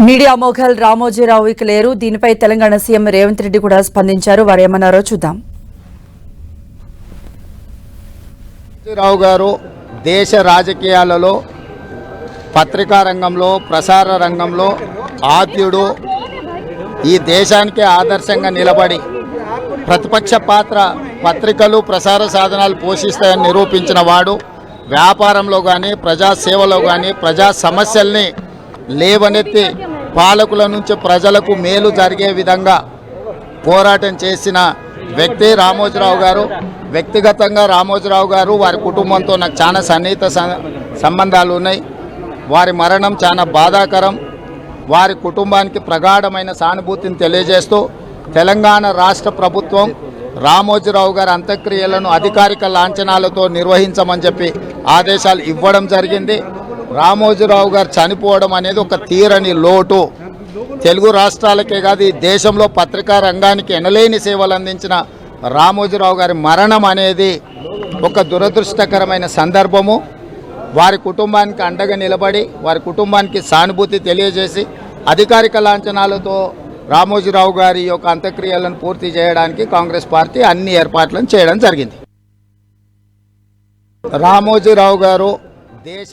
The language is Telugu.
మీడియా మొఘల్ రామోజీరావు ఇక లేరు. దీనిపై తెలంగాణ సీఎం రేవంత్ రెడ్డి కూడా స్పందించారు. వారు ఏమన్నారో చూద్దాం. రావు గారు దేశ రాజకీయాలలో పత్రికా రంగంలో ప్రసార రంగంలో ఆద్యుడు, ఈ దేశానికి ఆదర్శంగా నిలబడి ప్రతిపక్ష పాత్ర పత్రికలు ప్రసార సాధనాలు పోషిస్తాయని నిరూపించిన వాడు. వ్యాపారంలో కానీ ప్రజాసేవలో కానీ ప్రజా సమస్యల్ని లేవనెత్తి పాలకుల నుంచి ప్రజలకు మేలు జరిగే విధంగా పోరాటం చేసిన వ్యక్తి రామోజీరావు గారు. వ్యక్తిగతంగా రామోజీరావు గారు వారి కుటుంబంతో నాకు చాలా సన్నిహిత సంబంధాలు ఉన్నాయి. వారి మరణం చాలా బాధాకరం. వారి కుటుంబానికి ప్రగాఢమైన సానుభూతిని తెలియజేస్తూ తెలంగాణ రాష్ట్ర ప్రభుత్వం రామోజీరావు గారి అంత్యక్రియలను అధికారిక లాంఛనాలతో నిర్వహించమని చెప్పి ఆదేశాలు ఇవ్వడం జరిగింది. రామోజీరావు గారు చనిపోవడం అనేది ఒక తీరని లోటు. తెలుగు రాష్ట్రాలకే కాదు ఈ దేశంలో పత్రికా రంగానికి ఎనలేని సేవలు అందించిన రామోజీరావు గారి మరణం అనేది ఒక దురదృష్టకరమైన సందర్భము. వారి కుటుంబానికి అండగా నిలబడి వారి కుటుంబానికి సానుభూతి తెలియజేసి అధికారిక లాంఛనాలతో రామోజీరావు గారి యొక్క అంత్యక్రియలను పూర్తి చేయడానికి కాంగ్రెస్ పార్టీ అన్ని ఏర్పాట్లను చేయడం జరిగింది. రామోజీరావు గారు దేశ